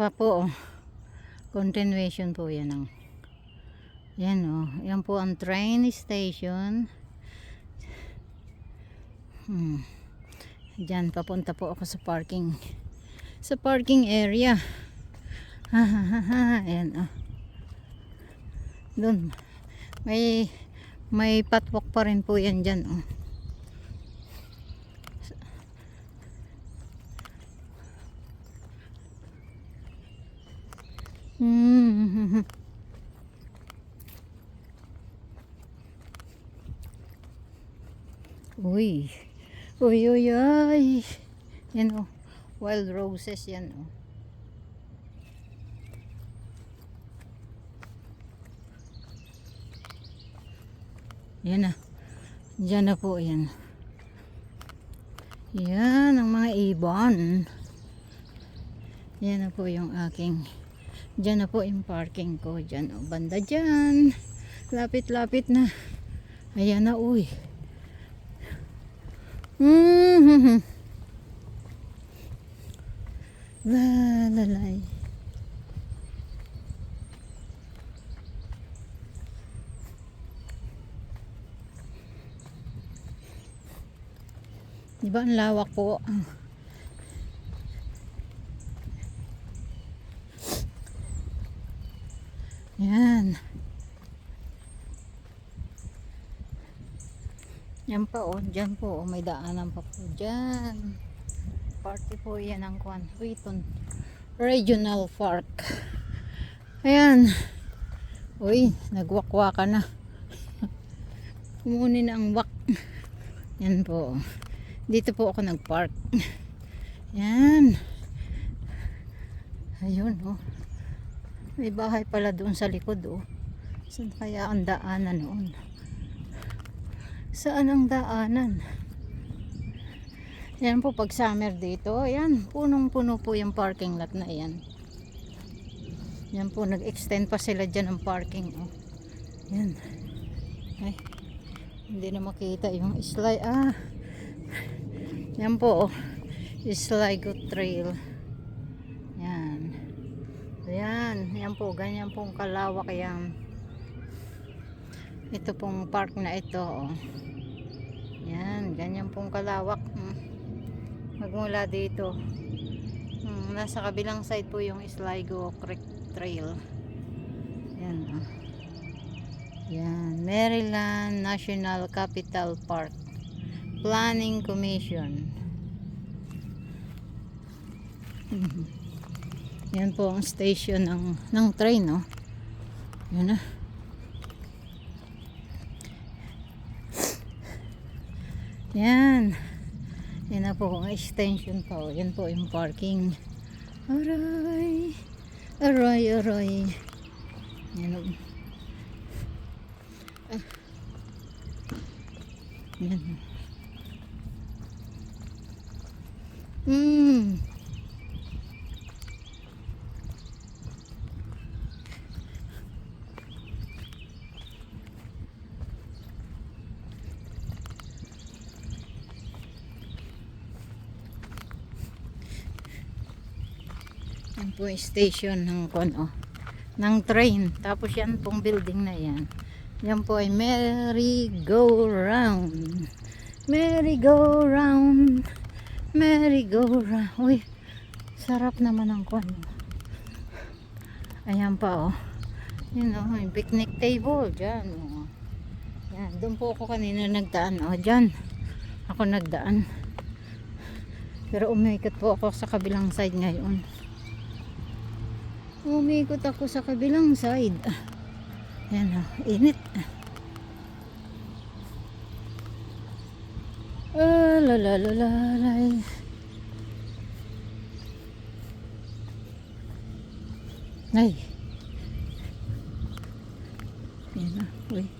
pa po. Continuation po yan ang yan yan po ang train station. Diyan papunta po ako sa parking area. Ayan doon may patwalk pa rin po yan dyan Uy. Yan wild roses yan Yan Diyan na po yan. Yan ang mga ibon. Yan na po yung aking. Diyan na po yung parking ko. Diyan banda dyan. Lapit na. Ayan na uy. Lalay. Diba ang lawak po? Yan. Yan pa dyan po may daanan pa po dyan. Party po yan ang Wheaton Regional Park. Ayan. Uy, nagwakwaka na. Kumunin na ang wak. Yan po. Dito po ako nagpark. Yan. Ayun may bahay pala doon sa likod Saan kaya ang daanan noon? Saan ang daanan? Yan po pag summer dito. Ayan, punong-puno po yung parking lot na yan. Yan po, nag-extend pa sila dyan ng parking Yan. Ay, hindi na makita yung slide. Yan po Sligo Trail. Yan. Yan po, ganyan pong kalawak yan. Ito pong park na ito Yan, ganyan pong kalawak. Magmula dito. Nasa kabilang side po yung Sligo Creek Trail. Yan Yan, Maryland National Capital Park Planning Commission. Yan po ang station ng train Yan Yan. Yan na po ang extension pa Yan po yung parking. Aray. Yan Yan Yan po yung station ng ng train. Tapos yan pong building na yan. Yan po ay merry-go-round. Uy, sarap naman ang Ayan pa Yan yung picnic table dyan Yan, doon po ako kanina nagdaan dyan ako nagdaan. Pero umikot po ako sa kabilang side ngayon. Umikot ako sa kabilang side. Yan init. Lalalay. Ay. Yan uy.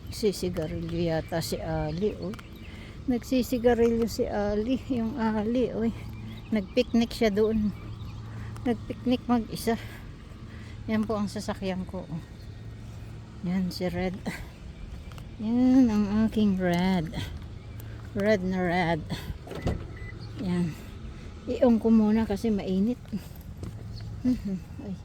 Nagsisigarilyo yata si Ali, uy. Nagsisigarilyo si Ali, yung Ali, uy. Nagpiknik siya doon. Nagpiknik mag-isa. Yan po ang sasakyan ko. Yan si Red. Yan ang aking Red. Red na Red. Yan. I-on ko muna kasi mainit. Ay,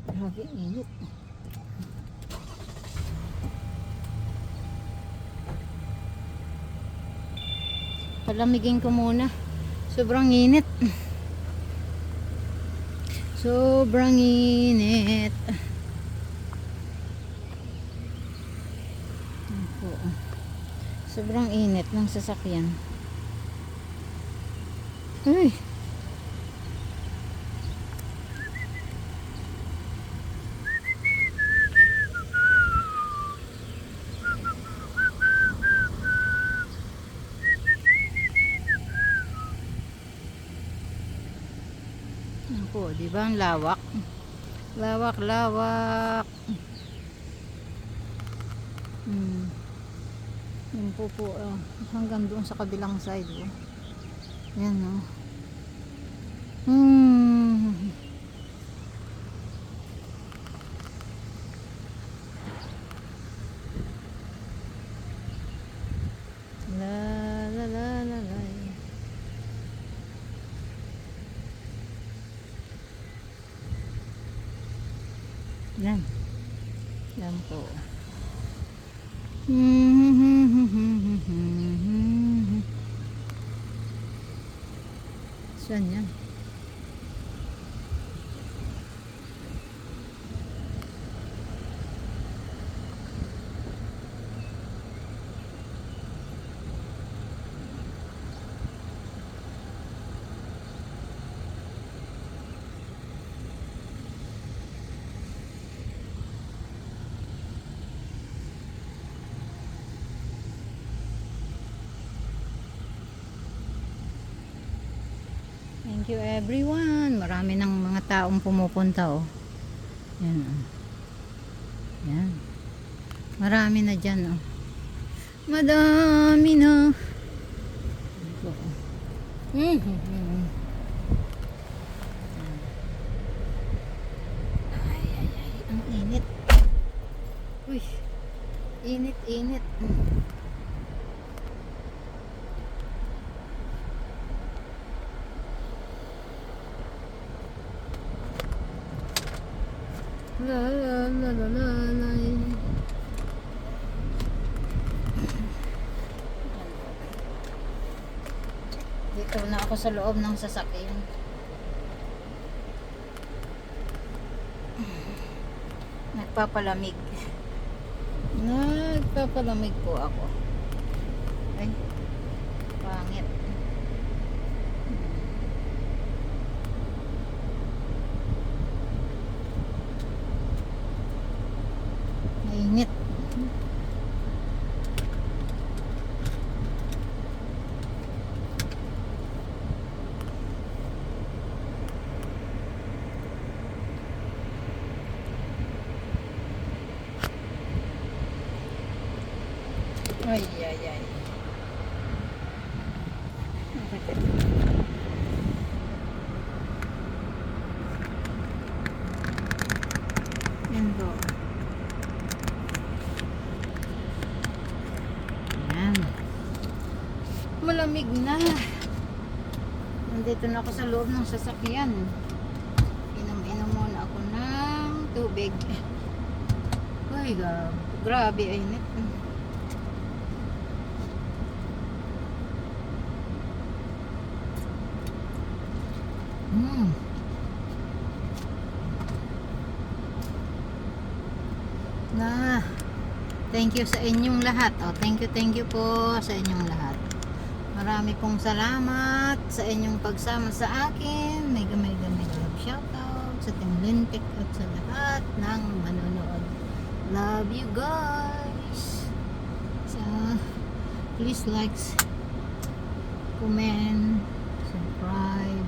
grabe init. Palamigin ko muna. Sobrang init. Sobrang init. Opo. Sobrang init ng sasakyan. Ay. Opo, di ba ang lawak? Lawak, lawak. Yun po po, hanggang doon sa kabilang side. Oh. Yan, oh. La la la la la. Yan. Yan po. Saan yan? Thank you everyone. Marami ng mga taong pumupunta, oh. Yan, oh. Yan. Marami na dyan, oh. Madami na. Ay, ay, ay. Ang init. Uy. Init, init. La la la la la la. Dito na ako sa loob ng sasakyan. Nagpapalamig. Nagpapalamig po ako. Ay, pangit. Mainit. Ay, ay, ay. Yan po. Yan. Malamig na. Nandito na ako sa loob ng sasakyan. Inom-inom muna ako ng tubig. Ay, grabe ay init. Na, thank you sa inyong lahat. Oh, thank you po sa inyong lahat. Marami pong salamat sa inyong pagsama sa akin. May gamay love shoutout sa Team Lintik at sa lahat ng manonood. Love you guys. So, please like, comment, subscribe,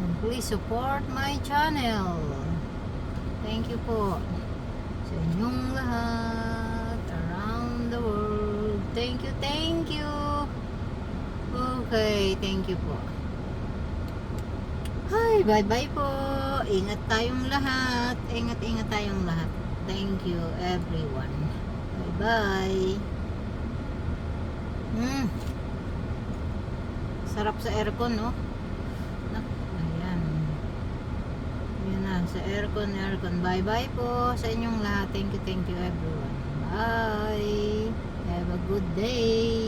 and please support my channel. Thank you po sa inyong lahat around the world. Thank you, thank you. Okay, thank you po. Hi, bye-bye po. Ingat tayong lahat. Ingat tayong lahat. Thank you, everyone. Bye-bye. Sarap sa aircon, no? Ayan. sa aircon. Bye bye po sa inyong lahat. Thank you everyone. Bye. Have a good day.